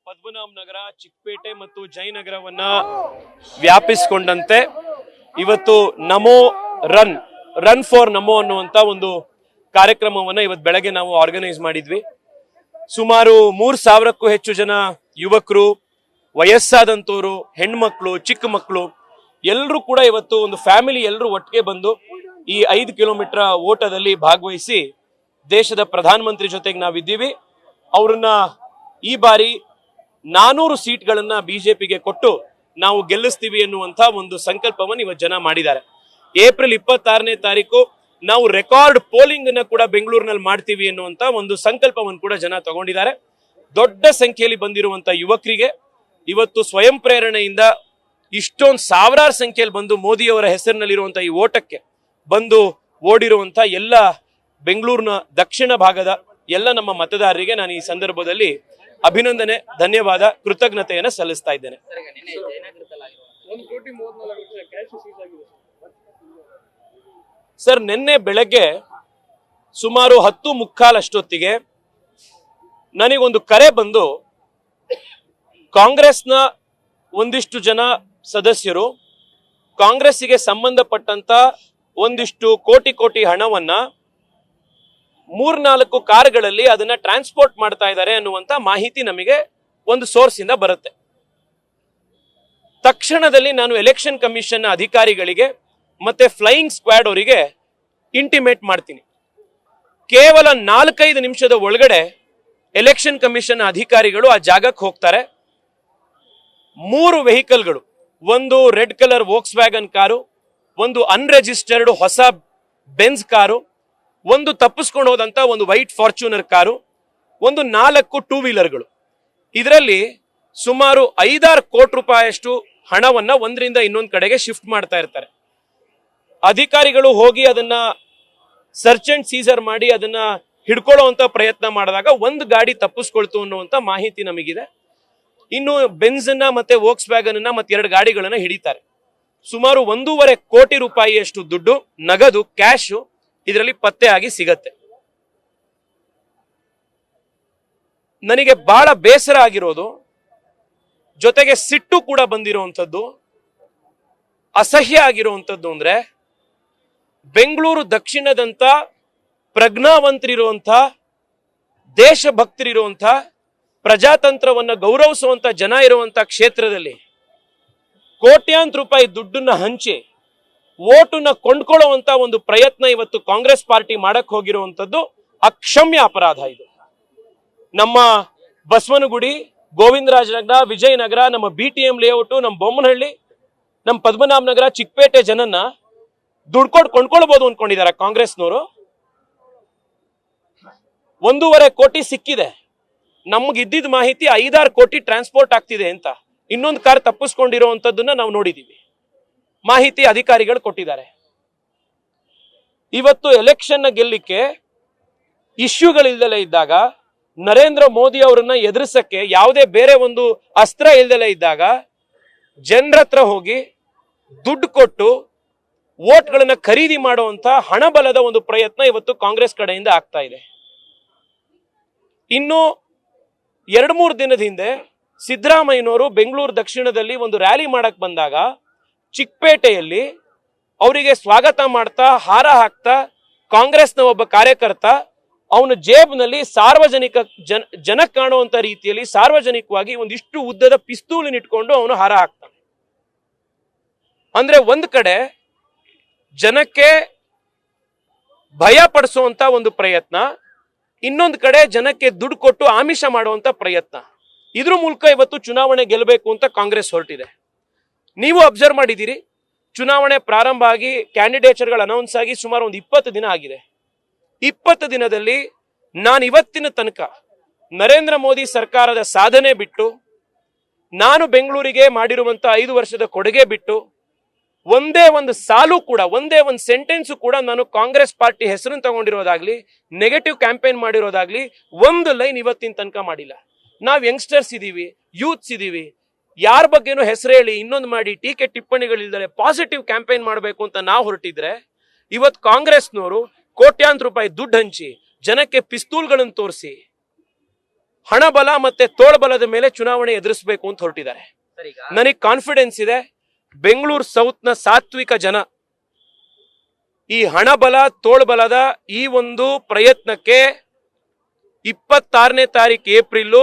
ಪದ್ಮನಾಭ ನಗರ, ಚಿಕ್ಕಪೇಟೆ ಮತ್ತು ಜಯನಗರವನ್ನ ವ್ಯಾಪಿಸಿಕೊಂಡಂತೆ ಇವತ್ತು ನಮೋ run for ನಮೋ ಅನ್ನುವಂತ ಒಂದು ಕಾರ್ಯಕ್ರಮವನ್ನ ಇವತ್ತು ಬೆಳಗ್ಗೆ ನಾವು ಆರ್ಗನೈಸ್ ಮಾಡಿದ್ವಿ. ಸುಮಾರು 3,000ಕ್ಕೂ ಹೆಚ್ಚು ಜನ ಯುವಕರು, ವಯಸ್ಸಾದಂತವರು, ಹೆಣ್ಮಕ್ಳು, ಚಿಕ್ಕ ಮಕ್ಕಳು ಎಲ್ಲರೂ ಕೂಡ ಇವತ್ತು ಒಂದು ಫ್ಯಾಮಿಲಿ ಎಲ್ಲರೂ ಒಟ್ಟಿಗೆ ಬಂದು ಈ 5 ಕಿಲೋಮೀಟರ್ ಓಟದಲ್ಲಿ ಭಾಗವಹಿಸಿ ದೇಶದ ಪ್ರಧಾನಮಂತ್ರಿ ಜೊತೆಗೆ ನಾವಿದ್ದೀವಿ. ಅವ್ರನ್ನ ಈ ಬಾರಿ 400 ಸೀಟ್ಗಳನ್ನ ಬಿಜೆಪಿಗೆ ಕೊಟ್ಟು ನಾವು ಗೆಲ್ಲಿಸ್ತೀವಿ ಎನ್ನುವಂತ ಒಂದು ಸಂಕಲ್ಪವನ್ನು ಇವತ್ತು ಜನ ಮಾಡಿದ್ದಾರೆ. ಏಪ್ರಿಲ್ 26ನೇ ತಾರೀಕು ನಾವು ರೆಕಾರ್ಡ್ ಪೋಲಿಂಗ್ ಅನ್ನ ಕೂಡ ಬೆಂಗಳೂರಿನಲ್ಲಿ ಮಾಡ್ತೀವಿ ಎನ್ನುವಂತ ಒಂದು ಸಂಕಲ್ಪವನ್ನು ಕೂಡ ಜನ ತಗೊಂಡಿದ್ದಾರೆ. ದೊಡ್ಡ ಸಂಖ್ಯೆಯಲ್ಲಿ ಬಂದಿರುವಂತ ಯುವಕರಿಗೆ ಇವತ್ತು ಸ್ವಯಂ ಪ್ರೇರಣೆಯಿಂದ ಇಷ್ಟೊಂದು ಸಾವಿರಾರು ಸಂಖ್ಯೆಯಲ್ಲಿ ಬಂದು ಮೋದಿಯವರ ಹೆಸರಿನಲ್ಲಿರುವಂತ ಈ ಓಟಕ್ಕೆ ಬಂದು ಓಡಿರುವಂತ ಎಲ್ಲ ಬೆಂಗಳೂರಿನ ದಕ್ಷಿಣ ಭಾಗದ ಎಲ್ಲ ನಮ್ಮ ಮತದಾರರಿಗೆ ನಾನು ಈ ಸಂದರ್ಭದಲ್ಲಿ ಅಭಿನಂದನೆ, ಧನ್ಯವಾದ, ಕೃತಜ್ಞತೆಯನ್ನು ಸಲ್ಲಿಸ್ತಾ ಇದ್ದೇನೆ. ಸರ್, ನಿನ್ನೆ ಬೆಳಗ್ಗೆ ಸುಮಾರು 10:45 ಅಷ್ಟೊತ್ತಿಗೆ ನನಗೊಂದು ಕರೆ ಬಂದು ಕಾಂಗ್ರೆಸ್ನ ಒಂದಿಷ್ಟು ಜನ ಸದಸ್ಯರು ಕಾಂಗ್ರೆಸ್ಸಿಗೆ ಸಂಬಂಧಪಟ್ಟಂತ ಒಂದಿಷ್ಟು ಕೋಟಿ ಹಣವನ್ನ 3-4 ಕಾರುಗಳಲ್ಲಿ ಅದನ್ನ ಟ್ರಾನ್ಸ್ಪೋರ್ಟ್ ಮಾಡ್ತಾ ಇದ್ದಾರೆ ಅನ್ನುವಂತ ಮಾಹಿತಿ ನಮಗೆ ಒಂದು ಸೋರ್ಸ್ ಇಂದ ಬರುತ್ತೆ. ತಕ್ಷಣದಲ್ಲಿ ನಾನು ಎಲೆಕ್ಷನ್ ಕಮಿಷನ್ ಅಧಿಕಾರಿಗಳಿಗೆ ಮತ್ತೆ ಫ್ಲೈಯಿಂಗ್ ಸ್ಕ್ವಾಡ್ ಅವರಿಗೆ ಇಂಟಿಮೇಟ್ ಮಾಡ್ತೀನಿ. ಕೇವಲ 4-5 ನಿಮಿಷದ ಒಳಗಡೆ ಎಲೆಕ್ಷನ್ ಕಮಿಷನ್ ಅಧಿಕಾರಿಗಳು ಆ ಜಾಗಕ್ಕೆ ಹೋಗ್ತಾರೆ. 3 ವೆಹಿಕಲ್ಗಳು, ಒಂದು red colour Volks wagon car, ಒಂದು ಅನ್ರಿಜಿಸ್ಟರ್ಡ್ ಹೊಸ ಬೆನ್ಸ್ ಕಾರು, ಒಂದು ತಪ್ಪಿಸ್ಕೊಂಡು ಹೋದಂತ ಒಂದು ವೈಟ್ ಫಾರ್ಚೂನರ್ ಕಾರು, ಒಂದು 4 ಟೂ ವೀಲರ್ಗಳು. ಇದರಲ್ಲಿ ಸುಮಾರು 5-6 ಕೋಟಿ ರೂಪಾಯಿಯಷ್ಟು ಹಣವನ್ನ ಒಂದರಿಂದ ಇನ್ನೊಂದು ಕಡೆಗೆ ಶಿಫ್ಟ್ ಮಾಡ್ತಾ ಇರ್ತಾರೆ. ಅಧಿಕಾರಿಗಳು ಹೋಗಿ ಅದನ್ನ ಸರ್ಚ್ ಅಂಡ್ ಸೀಸರ್ ಮಾಡಿ ಅದನ್ನ ಹಿಡ್ಕೊಳ್ಳುವಂತ ಪ್ರಯತ್ನ ಮಾಡಿದಾಗ ಒಂದು ಗಾಡಿ ತಪ್ಪಿಸ್ಕೊಳ್ತು ಅನ್ನುವಂತ ಮಾಹಿತಿ ನಮಗಿದೆ. ಇನ್ನು ಬೆನ್ಸ್ ಅನ್ನ ಮತ್ತೆ ವೋಕ್ಸ್ ವ್ಯಾಗನ್ ಅನ್ನ ಮತ್ತೆ 2 ಗಾಡಿಗಳನ್ನ ಹಿಡಿತಾರೆ. ಸುಮಾರು 1.5 ಕೋಟಿ ರೂಪಾಯಿಯಷ್ಟು ದುಡ್ಡು, ನಗದು, ಕ್ಯಾಶ್ ಇದರಲ್ಲಿ ಪತ್ತೆ ಆಗಿ ಸಿಗತ್ತೆ. ನನಗೆ ಬಹಳ ಬೇಸರ ಆಗಿರೋದು, ಜೊತೆಗೆ ಸಿಟ್ಟು ಕೂಡ ಬಂದಿರುವಂಥದ್ದು, ಅಸಹ್ಯ ಆಗಿರುವಂಥದ್ದು ಅಂದ್ರೆ ಬೆಂಗಳೂರು ದಕ್ಷಿಣದಂತ ಪ್ರಜ್ಞಾವಂತರಿರುವಂಥ, ದೇಶಭಕ್ತರಿರುವಂಥ, ಪ್ರಜಾತಂತ್ರವನ್ನ ಗೌರವಿಸುವಂತ ಜನ ಇರುವಂತ ಕ್ಷೇತ್ರದಲ್ಲಿ ಕೋಟ್ಯಾಂತರ ರೂಪಾಯಿ ದುಡ್ಡನ್ನ ಹಂಚಿ ಓಟನ್ನ ಕೊಂಡ್ಕೊಳ್ಳುವಂತ ಒಂದು ಪ್ರಯತ್ನ ಇವತ್ತು ಕಾಂಗ್ರೆಸ್ ಪಾರ್ಟಿ ಮಾಡಕ್ ಹೋಗಿರುವಂತದ್ದು ಅಕ್ಷಮ್ಯ ಅಪರಾಧ. ಇದು ನಮ್ಮ ಬಸವನಗುಡಿ, ಗೋವಿಂದರಾಜನಗರ, ವಿಜಯನಗರ, ನಮ್ಮ BTM ಲೇಔಟ್, ನಮ್ಮ ಬೊಮ್ಮನಹಳ್ಳಿ, ನಮ್ಮ ಪದ್ಮನಾಭ ನಗರ, ಚಿಕ್ಕಪೇಟೆ ಜನನ್ನ ದುಡ್ಡು ಕೊಂಡ್ಕೊಳ್ಬಹುದು ಅನ್ಕೊಂಡಿದ್ದಾರೆ ಕಾಂಗ್ರೆಸ್ನವರು. 1.5 ಕೋಟಿ ಸಿಕ್ಕಿದೆ. ನಮ್ಗೆ ಇದ್ದಿದ್ದ ಮಾಹಿತಿ 5-6 ಕೋಟಿ ಟ್ರಾನ್ಸ್ಪೋರ್ಟ್ ಆಗ್ತಿದೆ ಅಂತ. ಇನ್ನೊಂದು ಕಾರ್ ತಪ್ಪಿಸ್ಕೊಂಡಿರುವಂತದ್ದನ್ನ ನಾವು ನೋಡಿದೀವಿ, ಮಾಹಿತಿ ಅಧಿಕಾರಿಗಳು ಕೊಟ್ಟಿದ್ದಾರೆ. ಇವತ್ತು ಎಲೆಕ್ಷನ್ ಗೆಲ್ಲಿಕ್ಕೆ ಇಶ್ಯೂಗಳಿಲ್ದಲೇ ಇದ್ದಾಗ, ನರೇಂದ್ರ ಮೋದಿ ಅವರನ್ನ ಎದುರಿಸಕ್ಕೆ ಯಾವುದೇ ಬೇರೆ ಒಂದು ಅಸ್ತ್ರ ಇಲ್ದಲೇ ಇದ್ದಾಗ ಜನರ ಹತ್ರ ಹೋಗಿ ದುಡ್ಡು ಕೊಟ್ಟು ವೋಟ್ಗಳನ್ನ ಖರೀದಿ ಮಾಡುವಂತ ಹಣಬಲದ ಒಂದು ಪ್ರಯತ್ನ ಇವತ್ತು ಕಾಂಗ್ರೆಸ್ ಕಡೆಯಿಂದ ಆಗ್ತಾ ಇದೆ. ಇನ್ನು 2-3 ದಿನದ ಹಿಂದೆ ಸಿದ್ದರಾಮಯ್ಯನವರು ಬೆಂಗಳೂರು ದಕ್ಷಿಣದಲ್ಲಿ ಒಂದು ರ್ಯಾಲಿ ಮಾಡಕ್ ಬಂದಾಗ ಚಿಕ್ಕಪೇಟೆಯಲ್ಲಿ ಅವರಿಗೆ ಸ್ವಾಗತ ಮಾಡ್ತಾ ಹಾರ ಹಾಕ್ತಾ ಕಾಂಗ್ರೆಸ್ನ ಒಬ್ಬ ಕಾರ್ಯಕರ್ತ ಅವನ ಜೇಬ್ನಲ್ಲಿ ಸಾರ್ವಜನಿಕ ಜನಕ್ಕೆ ಕಾಣುವಂತ ರೀತಿಯಲ್ಲಿ ಸಾರ್ವಜನಿಕವಾಗಿ ಒಂದಿಷ್ಟು ಉದ್ದದ ಪಿಸ್ತೂಲಿನ ಇಟ್ಕೊಂಡು ಅವನು ಹಾರ ಹಾಕ್ತಾನೆ. ಅಂದ್ರೆ ಒಂದ್ ಕಡೆ ಜನಕ್ಕೆ ಭಯ ಪಡಿಸುವಂತ ಒಂದು ಪ್ರಯತ್ನ, ಇನ್ನೊಂದು ಕಡೆ ಜನಕ್ಕೆ ದುಡ್ಡು ಕೊಟ್ಟು ಆಮಿಷ ಮಾಡುವಂತ ಪ್ರಯತ್ನ. ಇದ್ರ ಮೂಲಕ ಇವತ್ತು ಚುನಾವಣೆ ಗೆಲ್ಲಬೇಕು ಅಂತ ಕಾಂಗ್ರೆಸ್ ಹೊರಟಿದೆ. ನೀವು ಅಬ್ಸರ್ವ್ ಮಾಡಿದ್ದೀರಿ, ಚುನಾವಣೆ ಪ್ರಾರಂಭ ಆಗಿ ಕ್ಯಾಂಡಿಡೇಟ್ಗಳು ಅನೌನ್ಸ್ ಆಗಿ ಸುಮಾರು ಒಂದು 20 ದಿನ ಆಗಿದೆ. 20 ದಿನದಲ್ಲಿ ನಾನು ಇವತ್ತಿನ ತನಕ ನರೇಂದ್ರ ಮೋದಿ ಸರ್ಕಾರದ ಸಾಧನೆ ಬಿಟ್ಟು, ನಾನು ಬೆಂಗಳೂರಿಗೆ ಮಾಡಿರುವಂತ 5 ವರ್ಷದ ಕೊಡುಗೆ ಬಿಟ್ಟು, ಒಂದೇ ಒಂದು ಸಾಲು ಕೂಡ, ಒಂದೇ ಒಂದು ಸೆಂಟೆನ್ಸ್ ಕೂಡ ನಾನು ಕಾಂಗ್ರೆಸ್ ಪಾರ್ಟಿ ಹೆಸರನ್ನು ತಗೊಂಡಿರೋದಾಗ್ಲಿ, ನೆಗೆಟಿವ್ ಕ್ಯಾಂಪೇನ್ ಮಾಡಿರೋದಾಗ್ಲಿ ಒಂದು ಲೈನ್ ಇವತ್ತಿನ ತನಕ ಮಾಡಿಲ್ಲ. ನಾವ್ ಯಂಗ್ಸ್ಟರ್ಸ್ ಇದೀವಿ, ಯೂತ್ಸ್ ಇದೀವಿ, ಯಾರ ಬಗ್ಗೆನೂ ಹೆಸರು ಹೇಳಿ ಇನ್ನೊಂದು ಮಾಡಿ ಟೀಕೆ ಟಿಪ್ಪಣಿಗಳಿಲ್ದರೆ ಪಾಸಿಟಿವ್ ಕ್ಯಾಂಪೇನ್ ಮಾಡಬೇಕು ಅಂತ ನಾವು ಹೊರಟಿದ್ರೆ, ಇವತ್ತು ಕಾಂಗ್ರೆಸ್ನವರು ಕೋಟ್ಯಾಂತರ ರೂಪಾಯಿ ದುಡ್ಡು ಹಂಚಿ ಜನಕ್ಕೆ ಪಿಸ್ತೂಲ್ಗಳನ್ನು ತೋರಿಸಿ ಹಣಬಲ ಮತ್ತೆ ತೋಳ್ಬಲದ ಮೇಲೆ ಚುನಾವಣೆ ಎದುರಿಸಬೇಕು ಅಂತ ಹೊರಟಿದ್ದಾರೆ. ನನಗೆ ಕಾನ್ಫಿಡೆನ್ಸ್ ಇದೆ, ಬೆಂಗಳೂರು ಸೌತ್ನ ಸಾತ್ವಿಕ ಜನ ಈ ಹಣಬಲ ತೋಳ್ಬಲದ ಈ ಒಂದು ಪ್ರಯತ್ನಕ್ಕೆ 26ನೇ ತಾರೀಕು ಏಪ್ರಿಲ್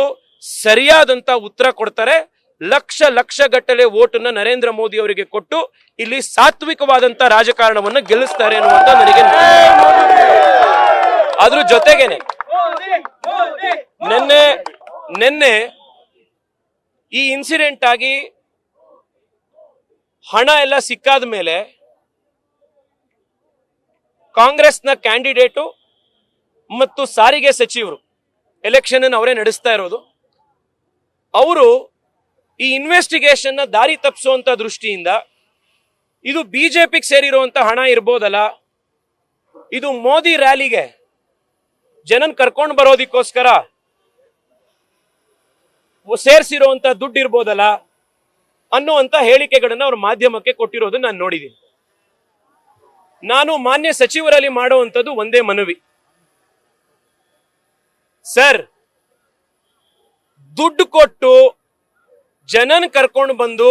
ಸರಿಯಾದಂತ ಉತ್ತರ ಕೊಡ್ತಾರೆ. ಲಕ್ಷ ಗಟ್ಟಲೆ ವೋಟನ್ನ ನರೇಂದ್ರ ಮೋದಿ ಅವರಿಗೆ ಕೊಟ್ಟು ಇಲ್ಲಿ ಸಾತ್ವಿಕವಾದಂತ ರಾಜಕಾರಣವನ್ನ ಗೆಲ್ಲಿಸ್ತಾರೆ ಅನ್ನುವಂತ ನನಗೆ. ಅದ್ರ ಜೊತೆಗೇನೆ ನಿನ್ನೆ ಈ ಇನ್ಸಿಡೆಂಟ್ ಆಗಿ ಹಣ ಎಲ್ಲ ಸಿಕ್ಕಾದ ಮೇಲೆ ಕಾಂಗ್ರೆಸ್ನ ಕ್ಯಾಂಡಿಡೇಟು ಮತ್ತು ಸಾರಿಗೆ ಸಚಿವರು ಎಲೆಕ್ಷನ್ ಅನ್ನು ಅವರೇ ನಡೆಸ್ತಾ ಇರೋದು. ಅವರು ಈ ಇನ್ವೆಸ್ಟಿಗೇಷನ್ ನ ದಾರಿ ತಪ್ಪಿಸುವಂತ ದೃಷ್ಟಿಯಿಂದ ಇದು ಬಿಜೆಪಿಗೆ ಸೇರಿರುವಂತ ಹಣ ಇರ್ಬೋದಲ್ಲ, ಇದು ಮೋದಿ ರ್ಯಾಲಿಗೆ ಜನನ್ ಕರ್ಕೊಂಡು ಬರೋದಿಕ್ಕೋಸ್ಕರ ಸೇರಿಸಿರುವಂತ ದುಡ್ಡು ಇರ್ಬೋದಲ್ಲ ಅನ್ನುವಂತ ಹೇಳಿಕೆಗಳನ್ನ ಅವ್ರ ಮಾಧ್ಯಮಕ್ಕೆ ಕೊಟ್ಟಿರೋದು ನಾನು ನೋಡಿದ್ದೀನಿ. ನಾನು ಮಾನ್ಯ ಸಚಿವರಲ್ಲಿ ಮಾಡುವಂಥದ್ದು ಒಂದೇ ಮನವಿ, ಸರ್ ದುಡ್ಡು ಕೊಟ್ಟು ಜನನ್ ಕರ್ಕೊಂಡು ಬಂದು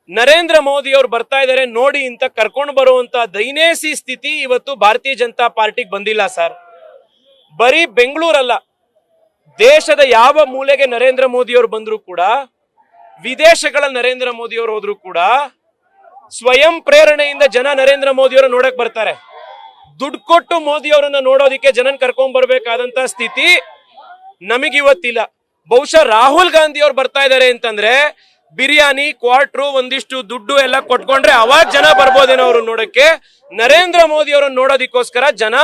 ನರೇಂದ್ರ ಮೋದಿ ಅವರು ಬರ್ತಾ ಇದ್ದಾರೆ ನೋಡಿ ಅಂತ ಕರ್ಕೊಂಡು ಬರುವಂತ ದೈನೇಸಿ ಸ್ಥಿತಿ ಇವತ್ತು ಭಾರತೀಯ ಜನತಾ ಪಾರ್ಟಿಗೆ ಬಂದಿಲ್ಲ ಸರ್. ಬರೀ ಬೆಂಗಳೂರಲ್ಲ, ದೇಶದ ಯಾವ ಮೂಲೆಗೆ ನರೇಂದ್ರ ಮೋದಿ ಅವರು ಬಂದ್ರು ಕೂಡ, ವಿದೇಶಗಳ ನರೇಂದ್ರ ಮೋದಿ ಅವರು ಹೋದ್ರು ಕೂಡ ಸ್ವಯಂ ಪ್ರೇರಣೆಯಿಂದ ಜನ ನರೇಂದ್ರ ಮೋದಿ ಅವರು ನೋಡಕ್ ಬರ್ತಾರೆ. ದುಡ್ಡು ಕೊಟ್ಟು ಮೋದಿ ಅವರನ್ನ ನೋಡೋದಿಕ್ಕೆ ಜನನ್ ಕರ್ಕೊಂಡ್ ಬರ್ಬೇಕಾದಂತ ಸ್ಥಿತಿ ನಮಗಿವತ್ತಿಲ್ಲ. ಬಹುಶಃ ರಾಹುಲ್ ಗಾಂಧಿ ಅವ್ರು ಬರ್ತಾ ಇದ್ದಾರೆ ಅಂತಂದ್ರೆ ಬಿರಿಯಾನಿ ಕ್ವಾರ್ಟ್ರು ಒಂದಿಷ್ಟು ದುಡ್ಡು ಎಲ್ಲ ಕೊಟ್ಕೊಂಡ್ರೆ ಅವಾಗ ಜನ ಬರ್ಬೋದೇನೋ ಅವ್ರು ನೋಡಕ್ಕೆ. ನರೇಂದ್ರ ಮೋದಿ ಅವರನ್ನು ನೋಡೋದಿಕ್ಕೋಸ್ಕರ ಜನ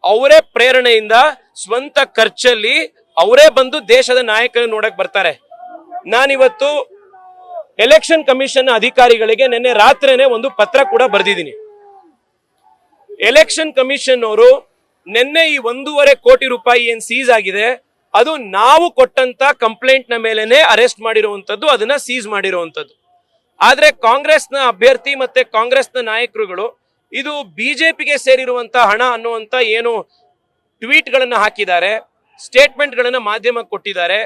ಅವರೇ ಪ್ರೇರಣೆಯಿಂದ ಸ್ವಂತ ಖರ್ಚಲ್ಲಿ ಅವರೇ ಬಂದು ದೇಶದ ನಾಯಕನ ನೋಡಕ್ ಬರ್ತಾರೆ. ನಾನಿವತ್ತು ಎಲೆಕ್ಷನ್ ಕಮಿಷನ್ ಅಧಿಕಾರಿಗಳಿಗೆ ನಿನ್ನೆ ರಾತ್ರಿನೇ ಒಂದು ಪತ್ರ ಕೂಡ ಬರೆದಿದ್ದೀನಿ. ಎಲೆಕ್ಷನ್ ಕಮಿಷನ್ ಅವರು ನಿನ್ನೆ ಈ 1.5 ಕೋಟಿ ರೂಪಾಯಿ ಏನ್ ಸೀಸ್ ಆಗಿದೆ ಅದು ನಾವು ಕೊಟ್ಟಂತ ಕಂಪ್ಲೇಂಟ್ ನ ಮೇಲೆನೆ ಅರೆಸ್ಟ್ ಮಾಡಿರುವಂತದ್ದು, ಅದನ್ನ ಸೀಸ್ ಮಾಡಿರುವಂತದ್ದು. ಆದ್ರೆ ಕಾಂಗ್ರೆಸ್ನ ಅಭ್ಯರ್ಥಿ ಮತ್ತೆ ಕಾಂಗ್ರೆಸ್ನ ನಾಯಕರುಗಳು ಇದು ಬಿಜೆಪಿಗೆ ಸೇರಿರುವಂತ ಹಣ ಅನ್ನುವಂತ ಏನು ಟ್ವೀಟ್ ಗಳನ್ನ ಹಾಕಿದ್ದಾರೆ, ಸ್ಟೇಟ್ಮೆಂಟ್ ಗಳನ್ನ ಮಾಧ್ಯಮಕ್ಕೆ ಕೊಟ್ಟಿದ್ದಾರೆ.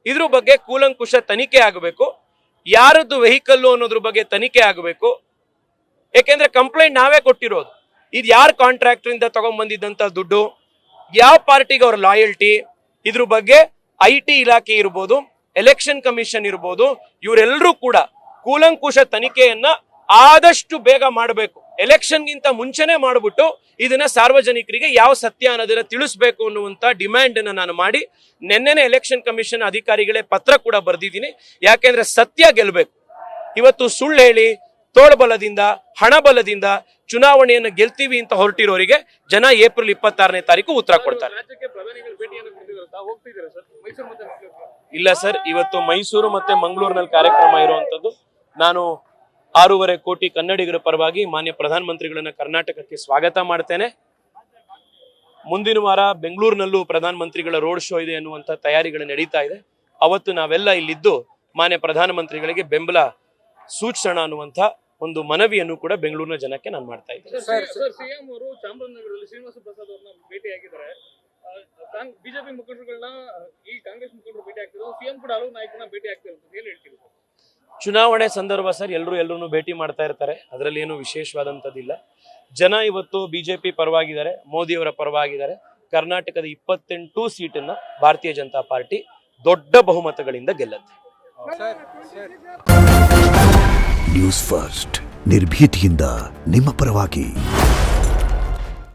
ಇದ್ರ ಬಗ್ಗೆ ಕೂಲಂಕುಷ ತನಿಖೆ ಆಗಬೇಕು. ಯಾರದ್ದು ವೆಹಿಕಲ್ ಅನ್ನೋದ್ರ ಬಗ್ಗೆ ತನಿಖೆ ಆಗಬೇಕು. ಯಾಕೆಂದ್ರೆ ಕಂಪ್ಲೇಂಟ್ ನಾವೇ ಕೊಟ್ಟಿರೋದು. ಇದು ಯಾರ ಕಾಂಟ್ರಾಕ್ಟರ್ ಇಂದ ತಗೊಂಡ್ ಬಂದಿದ್ದಂತ ದುಡ್ಡು, ಯಾವ ಪಾರ್ಟಿಗೆ ಅವ್ರ ಲಾಯಲ್ಟಿ, ಇದ್ರ ಬಗ್ಗೆ IT ಇಲಾಖೆ ಇರ್ಬೋದು, ಎಲೆಕ್ಷನ್ ಕಮಿಷನ್ ಇರ್ಬೋದು, ಇವರೆಲ್ಲರೂ ಕೂಡ ಕೂಲಂಕುಷ ತನಿಖೆಯನ್ನ ಆದಷ್ಟು ಬೇಗ ಮಾಡಬೇಕು. ಎಲೆಕ್ಷನ್ಗಿಂತ ಮುಂಚೆನೆ ಮಾಡ್ಬಿಟ್ಟು ಇದನ್ನ ಸಾರ್ವಜನಿಕರಿಗೆ ಯಾವ ಸತ್ಯ ಅನ್ನೋದನ್ನ ತಿಳಿಸ್ಬೇಕು ಅನ್ನುವಂತ ಡಿಮ್ಯಾಂಡ್ ಅನ್ನ ನಾನು ಮಾಡಿ ನಿನ್ನೆನೆ ಎಲೆಕ್ಷನ್ ಕಮಿಷನ್ ಅಧಿಕಾರಿಗಳೇ ಪತ್ರ ಕೂಡ ಬರೆದಿದ್ದೀನಿ. ಯಾಕೆಂದ್ರೆ ಸತ್ಯ ಗೆಲ್ಬೇಕು. ಇವತ್ತು ಸುಳ್ಳು ಹೇಳಿ ತೋಳ್ಬಲದಿಂದ ಹಣಬಲದಿಂದ ಚುನಾವಣೆಯನ್ನು ಗೆಲ್ತೀವಿ ಅಂತ ಹೊರಟಿರೋರಿಗೆ ಜನ ಏಪ್ರಿಲ್ 26ನೇ ತಾರೀಕು ಉತ್ತರ ಕೊಡ್ತಾರೆ. ಇಲ್ಲ ಸರ್, ಇವತ್ತು ಮೈಸೂರು ಮತ್ತೆ ಮಂಗಳೂರಿನಲ್ಲಿ ಕಾರ್ಯಕ್ರಮ ಇರುವಂತದ್ದು. ನಾನು 6.5 ಕೋಟಿ ಕನ್ನಡಿಗರ ಪರವಾಗಿ ಮಾನ್ಯ ಪ್ರಧಾನಮಂತ್ರಿಗಳನ್ನ ಕರ್ನಾಟಕಕ್ಕೆ ಸ್ವಾಗತ ಮಾಡ್ತೇನೆ. ಮುಂದಿನ ವಾರ ಬೆಂಗಳೂರಿನಲ್ಲೂ ಪ್ರಧಾನಮಂತ್ರಿಗಳ ರೋಡ್ ಶೋ ಇದೆ ಅನ್ನುವಂತ ತಯಾರಿಗಳು ನಡೀತಾ ಇದೆ. ಅವತ್ತು ನಾವೆಲ್ಲ ಇಲ್ಲಿದ್ದು ಮಾನ್ಯ ಪ್ರಧಾನಮಂತ್ರಿಗಳಿಗೆ ಬೆಂಬಲ ಸೂಚಿಸೋಣ ಅನ್ನುವಂತ ಒಂದು ಮನವಿಯನ್ನು ಕೂಡ ಬೆಂಗಳೂರಿನ ಜನಕ್ಕೆ ನಾನು ಮಾಡ್ತಾ ಇದ್ದೇನೆ. ಸಿಎಂ ಅವರು ಚಾಮರಾಜನಗರದಲ್ಲಿ ಶ್ರೀನಿವಾಸ ಪ್ರಸಾದ್ ಅವರನ್ನ ಭೇಟಿಯಾಗಿದ್ದಾರೆ. ಬಿಜೆಪಿ ಮುಖಂಡರುಗಳನ್ನ ಈ ಕಾಂಗ್ರೆಸ್ ಮುಖಂಡರು ಭೇಟಿ ಆಗ್ತಿದ್ರು, ಸಿಎಂ ಕೂಡ ಹಲವು ನಾಯಕರನ್ನ ಭೇಟಿ ಆಗ್ತಿರೋದು, ಏನ್ ಹೇಳ್ತೀವಿ? ಚುನಾವಣೆ ಸಂದರ್ಭ ಸರ್, ಎಲ್ಲರೂ ಭೇಟಿ ಮಾಡ್ತಾ ಇರ್ತಾರೆ. ಅದರಲ್ಲಿ ಏನು ವಿಶೇಷವಾದಂಥದ್ದಿಲ್ಲ. ಜನ ಇವತ್ತು ಬಿಜೆಪಿ ಪರವಾಗಿದ್ದಾರೆ, ಮೋದಿ ಅವರ ಪರವಾಗಿದ್ದಾರೆ. ಕರ್ನಾಟಕದ 28 ಸೀಟನ್ನ ಭಾರತೀಯ ಜನತಾ ಪಾರ್ಟಿ ದೊಡ್ಡ ಬಹುಮತಗಳಿಂದ ಗೆಲ್ಲುತ್ತೆ. ನ್ಯೂಸ್ ಫಸ್ಟ್ ನಿರ್ಭೀತಿಯಿಂದ ನಿಮ್ಮ ಪರವಾಗಿ.